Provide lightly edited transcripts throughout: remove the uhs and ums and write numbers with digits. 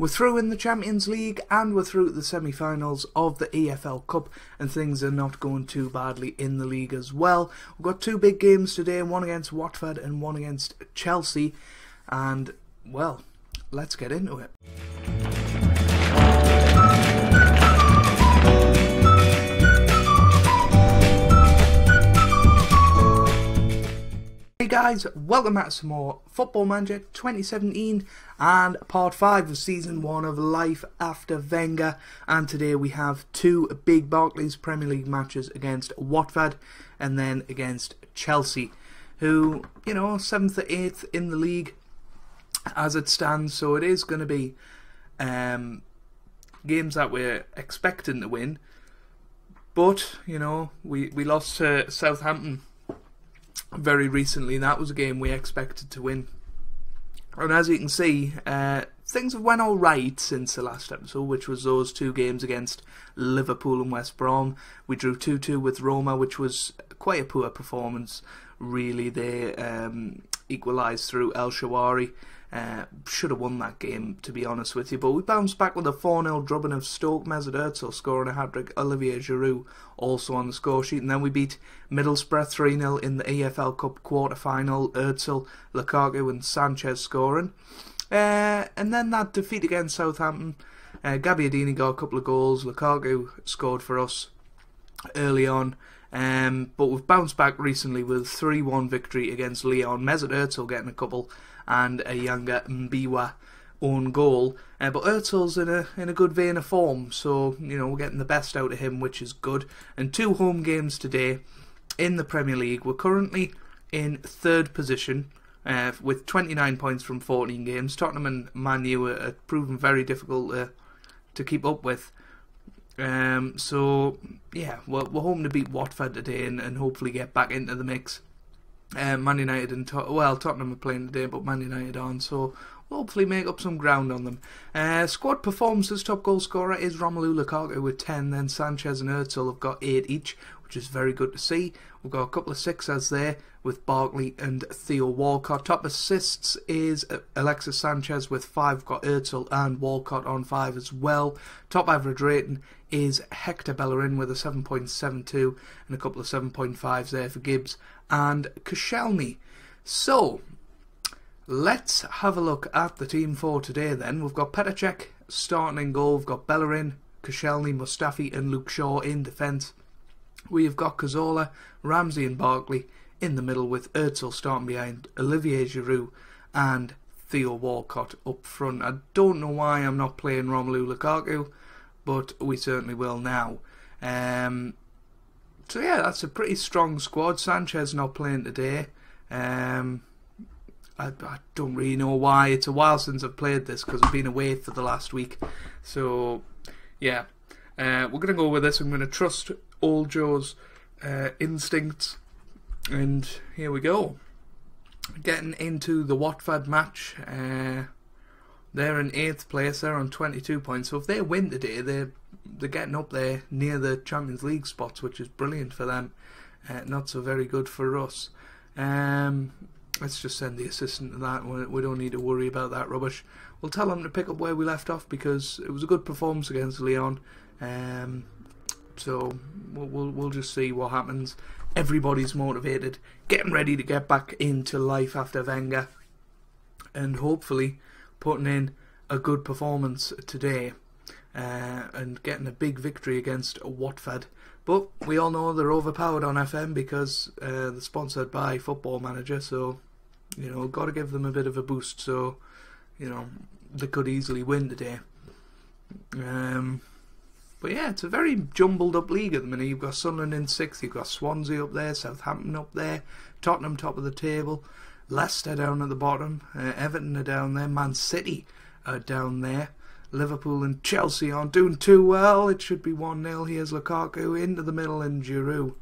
We're through in the Champions League and we're through to the semi-finals of the EFL Cup, and things are not going too badly in the league as well. We've got two big games today, one against Watford and one against Chelsea, and well, let's get into it. Hey guys, welcome back to some more Football Manager 2017 and part 5 of season 1 of Life After Wenger, and today we have two big Barclays Premier League matches against Watford and then against Chelsea, who, you know, 7th to 8th in the league as it stands, so it is going to be games that we're expecting to win, but, you know, we lost to Southampton very recently. That was a game we expected to win, and as you can see, things have went alright since the last episode, which was those two games against Liverpool and West Brom. We drew 2-2 with Roma, which was quite a poor performance really. They equalised through El Shawari. Should have won that game, to be honest with you, but we bounced back with a 4-0 drubbing of Stoke. Mesut Ozil scoring a hat-trick, Olivier Giroud also on the score sheet, and then we beat Middlesbrough 3-0 in the EFL Cup quarter-final. Ozil, Lukaku and Sanchez scoring, and then that defeat against Southampton, Gabbiadini got a couple of goals, Lukaku scored for us early on, but we've bounced back recently with a 3-1 victory against Lyon, Mesut Ozil getting a couple and a younger Mbiwa own goal, but Ozil's in a good vein of form, so, you know, we're getting the best out of him, which is good. And two home games today in the Premier League. We're currently in 3rd position with 29 points from 14 games. Tottenham and Man U are proven very difficult to keep up with. So yeah, we're hoping to beat Watford today and hopefully get back into the mix. Man United and Tottenham are playing today, but Man United aren't, so we'll hopefully make up some ground on them. Squad performances: top goal scorer is Romelu Lukaku with 10, then Sanchez and Ozil have got 8 each, which is very good to see. We've got a couple of sixers there with Barkley and Theo Walcott. Top assists is Alexis Sanchez with 5, we've got Ozil and Walcott on 5 as well. Top average rating is Hector Bellerin with a 7.72 and a couple of 7.5s there for Gibbs and Koscielny. So let's have a look at the team for today then. We've got Petr Cech starting in goal, we've got Bellerin, Koscielny, Mustafi and Luke Shaw in defence. We've got Cazorla, Ramsey and Barkley in the middle, with Ozil starting behind Olivier Giroud and Theo Walcott up front. I don't know why I'm not playing Romelu Lukaku, but we certainly will now. So yeah, that's a pretty strong squad. Sanchez not playing today. I don't really know why. It's a while since I've played this because I've been away for the last week. So yeah, we're going to go with this. I'm going to trust Old Joe's instincts, and here we go. Getting into the Watford match. They're in 8th place. They're on 22 points. So if they win today, they're getting up there near the Champions League spots, which is brilliant for them. Not so very good for us. Let's just send the assistant to that. We don't need to worry about that rubbish. We'll tell them to pick up where we left off because it was a good performance against Lyon. So we'll just see what happens. Everybody's motivated, getting ready to get back into Life After Wenger, and hopefully putting in a good performance today and getting a big victory against Watford. But we all know they're overpowered on FM because they're sponsored by Football Manager, so, you know, got to give them a bit of a boost. So, you know, they could easily win today. But yeah, it's a very jumbled up league at the minute. You've got Sunderland in 6th, you've got Swansea up there, Southampton up there, Tottenham top of the table, Leicester down at the bottom, Everton are down there, Man City are down there, Liverpool and Chelsea aren't doing too well. It should be 1-0. Here's Lukaku into the middle and Giroud.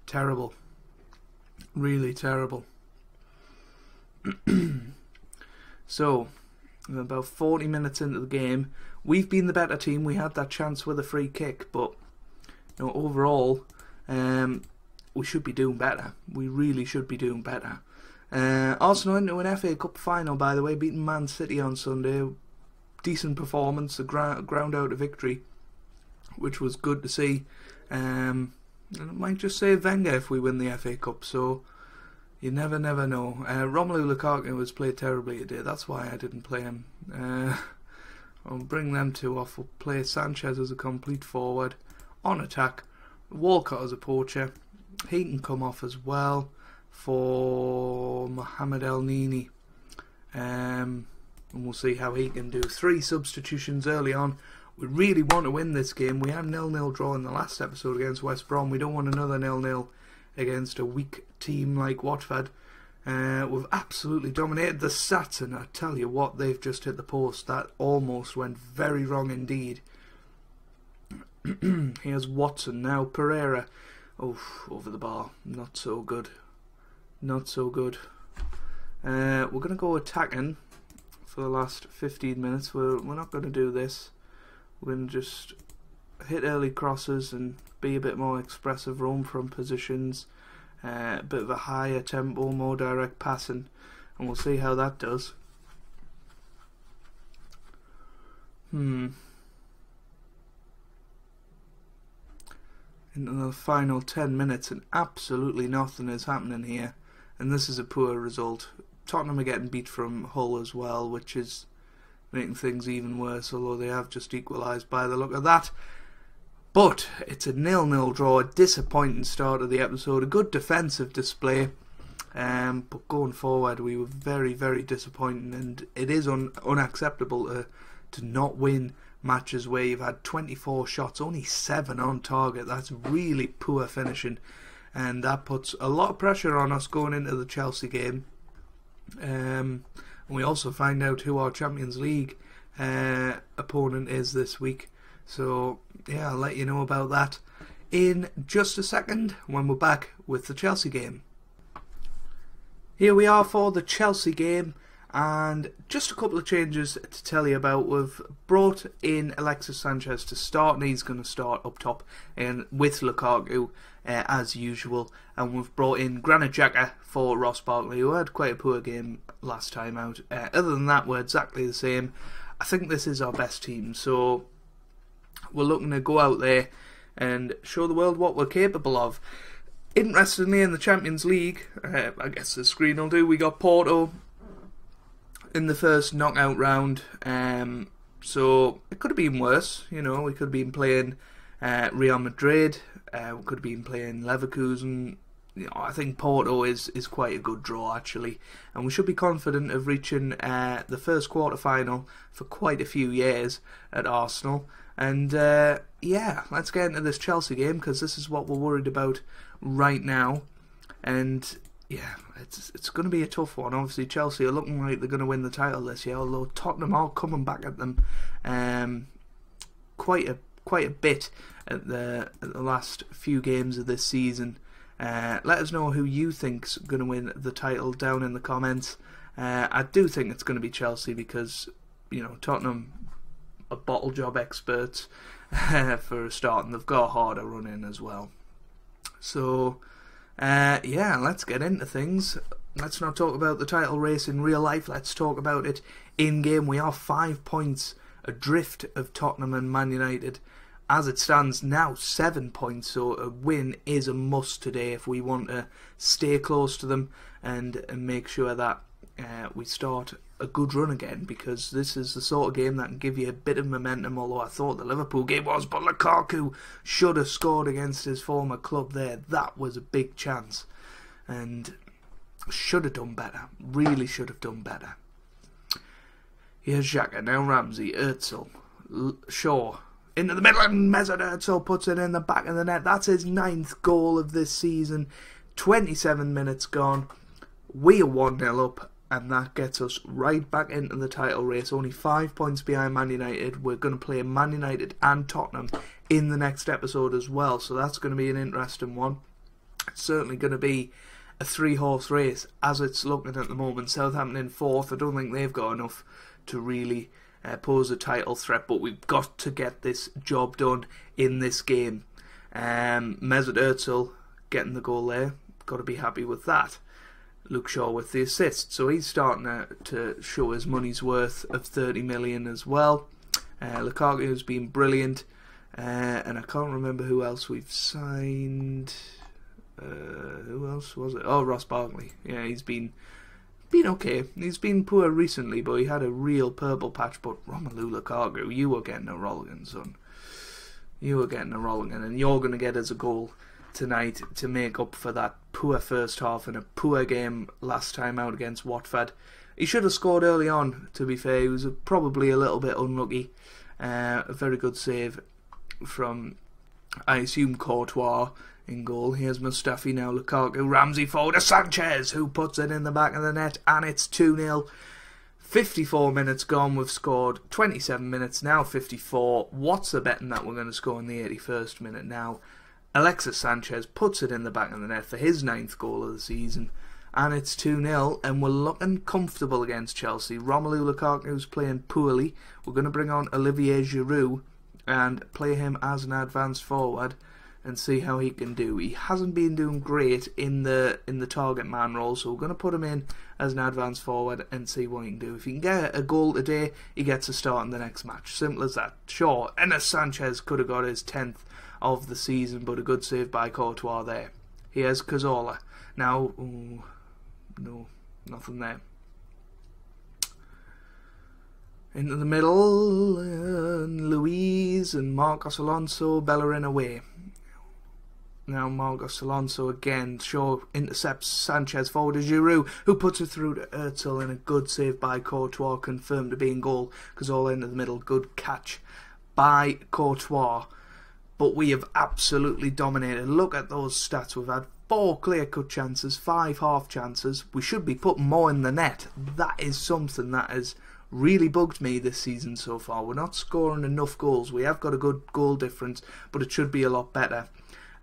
Terrible. Really terrible. So, about 40 minutes into the game, we've been the better team. We had that chance with a free kick, but, you know, overall, we should be doing better. We really should be doing better. Arsenal into an FA Cup final, by the way, beating Man City on Sunday. decent performance, a ground out a victory, which was good to see. And it might just save Wenger if we win the FA Cup, so you never know. Romelu Lukaku has played terribly today, that's why I didn't play him. I'll bring them two off. We'll play Sanchez as a complete forward on attack, Walcott as a poacher. He can come off as well for Mohamed El Nini, and we'll see how he can do. 3 substitutions early on. We really want to win this game. We had 0-0 draw in the last episode against West Brom. We don't want another 0-0 against a weak team like Watford. We've absolutely dominated the stats, and I tell you what, they've just hit the post. That almost went very wrong indeed. Here's Watson now. Pereira, over the bar. Not so good. Not so good. We're going to go attacking for the last 15 minutes. We're not going to do this. We're going to just hit early crosses and be a bit more expressive, roam from positions. A bit of a higher tempo, more direct passing, and we'll see how that does. Into the final 10 minutes, and absolutely nothing is happening here, and this is a poor result. Tottenham are getting beat from Hull as well, which is making things even worse, although they have just equalised by the look of that. But it's a 0-0 draw, a disappointing start of the episode, a good defensive display, but going forward we were very, very disappointing, and it is unacceptable to not win matches where you've had 24 shots, only 7 on target. That's really poor finishing, and that puts a lot of pressure on us going into the Chelsea game. And we also find out who our Champions League opponent is this week. So, yeah, I'll let you know about that in just a second when we're back with the Chelsea game. Here we are for the Chelsea game, and just a couple of changes to tell you about. We've brought in Alexis Sanchez to start, and he's going to start up top and with Lukaku as usual. And we've brought in Granit Xhaka for Ross Barkley, who had quite a poor game last time out. Other than that, we're exactly the same. I think this is our best team, so we're looking to go out there and show the world what we're capable of. Interestingly, in the Champions League, I guess the screen will do, we got Porto in the first knockout round. So it could have been worse. You know, we could have been playing Real Madrid. We could have been playing Leverkusen. You know, I think Porto is quite a good draw, actually, and we should be confident of reaching the first quarter-final for quite a few years at Arsenal. And yeah, let's get into this Chelsea game, because this is what we're worried about right now. And yeah, it's going to be a tough one. Obviously, Chelsea are looking like they're going to win the title this year, although Tottenham are coming back at them quite a bit at the last few games of this season. Let us know who you think's going to win the title down in the comments. I do think it's going to be Chelsea, because, you know, Tottenham are bottle job experts for a start, and they've got a harder run in as well. So yeah, let's get into things. Let's not talk about the title race in real life, let's talk about it in game. We are 5 points adrift of Tottenham and Man United. As it stands now, 7 points, so a win is a must today if we want to stay close to them and make sure that we start a good run again, because this is the sort of game that can give you a bit of momentum, although I thought the Liverpool game was, but Lukaku should have scored against his former club there. That was a big chance, and should have done better, really should have done better. Here's Xhaka, now Ramsey, Özil, Shaw, into the middle, and Mesut Özil puts it in the back of the net. That's his 9th goal of this season. 27 minutes gone. We are 1-0 up, and that gets us right back into the title race. Only 5 points behind Man United. We're going to play Man United and Tottenham in the next episode as well, so that's going to be an interesting one. It's certainly going to be a 3-horse race as it's looking at the moment. Southampton in 4th. I don't think they've got enough to really pose a title threat, but we've got to get this job done in this game. Mesut Özil getting the goal there, got to be happy with that. Luke Shaw with the assist. So he's starting to show his money's worth of 30 million as well. Lukaku's been brilliant. And I can't remember who else we've signed. Who else was it? Oh, Ross Barkley. Yeah, he's been okay. He's been poor recently, but he had a real purple patch. But Romelu Lukaku, you were getting a rolling, son. You were getting a rolling, and you're going to get us a goal tonight to make up for that poor first half and a poor game last time out against Watford. He should have scored early on, to be fair. He was probably a little bit unlucky. A very good save from, I assume, Courtois in goal. Here's Mustafi now, Lukaku, Ramsey forward to Sanchez, who puts it in the back of the net, and it's 2-0. 54 minutes gone, we've scored 27 minutes, now 54. What's the betting that we're going to score in the 81st minute now? Alexis Sanchez puts it in the back of the net for his 9th goal of the season, and it's 2-0, and we're looking comfortable against Chelsea. Romelu Lukaku's playing poorly. We're going to bring on Olivier Giroud and play him as an advanced forward and see how he can do. He hasn't been doing great in the target man role, so we're going to put him in as an advanced forward and see what he can do. If he can get a goal today, he gets a start in the next match. Simple as that. Sure, Enes Sanchez could have got his 10th of the season, but a good save by Courtois there. Here's Cazorla. Now, no, nothing there. Into the middle, Luiz and Marcos Alonso, Bellerin away. Now Marcos Alonso again, Shaw intercepts Sanchez forward to Giroud, who puts it through to Özil, and a good save by Courtois, confirmed to be in goal, because all into the middle, good catch by Courtois. But we have absolutely dominated. Look at those stats. We've had 4 clear-cut chances, 5 half chances. We should be putting more in the net. That is something that has really bugged me this season so far. We're not scoring enough goals. We have got a good goal difference, but it should be a lot better.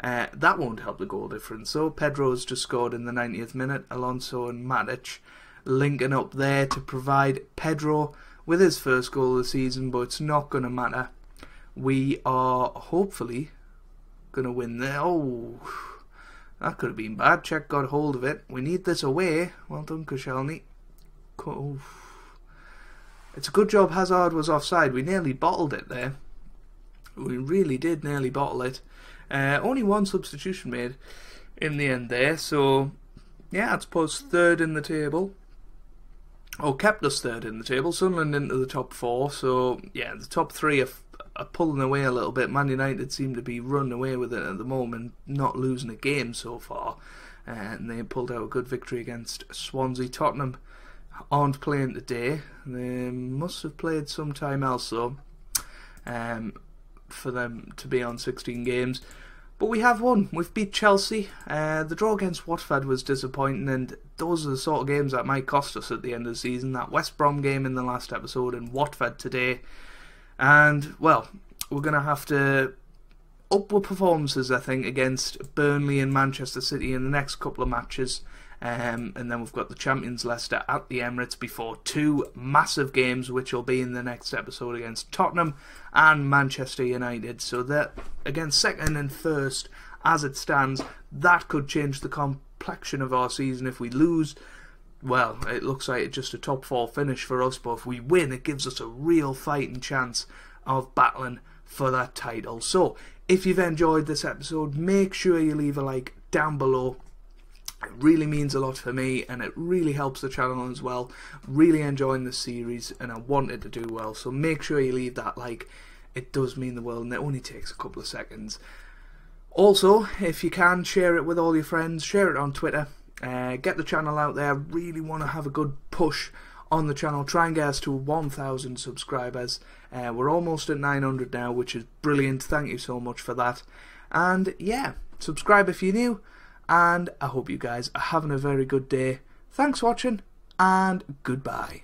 That won't help the goal difference. So Pedro's just scored in the 90th minute. Alonso and Matic linking up there to provide Pedro with his first goal of the season, but it's not going to matter. We are hopefully going to win there. Oh, that could have been bad. Czech got hold of it. We need this away. Well done, Koscielny. Oh. It's a good job Hazard was offside. We nearly bottled it there. We really did nearly bottle it. Only 1 substitution made in the end there. So, yeah, it's put us 3rd in the table. Or kept us 3rd in the table. Sunderland into the top 4. So, yeah, the top 3 are pulling away a little bit. Man United seem to be running away with it at the moment, not losing a game so far. And they pulled out a good victory against Swansea. Tottenham aren't playing today. They must have played sometime else though, for them to be on 16 games. But we have won. We've beat Chelsea. The draw against Watford was disappointing, and those are the sort of games that might cost us at the end of the season. That West Brom game in the last episode and Watford today. And, well, we're going to have to upward performances, I think, against Burnley and Manchester City in the next couple of matches. And then we've got the champions Leicester at the Emirates before 2 massive games, which will be in the next episode against Tottenham and Manchester United. So that against 2nd and 1st, as it stands, that could change the complexion of our season. If we lose, well, it looks like it's just a top 4 finish for us, but if we win, it gives us a real fighting chance of battling for that title. So, if you've enjoyed this episode, make sure you leave a like down below. It really means a lot for me, and it really helps the channel as well. Really enjoying this series, and I want it to do well, so make sure you leave that like. It does mean the world, and it only takes a couple of seconds. Also, if you can, share it with all your friends, share it on Twitter. Get the channel out there. Really want to have a good push on the channel. Try and get us to 1,000 subscribers. We're almost at 900 now, which is brilliant. Thank you so much for that. And yeah, subscribe if you're new. And I hope you guys are having a very good day. Thanks for watching, and goodbye.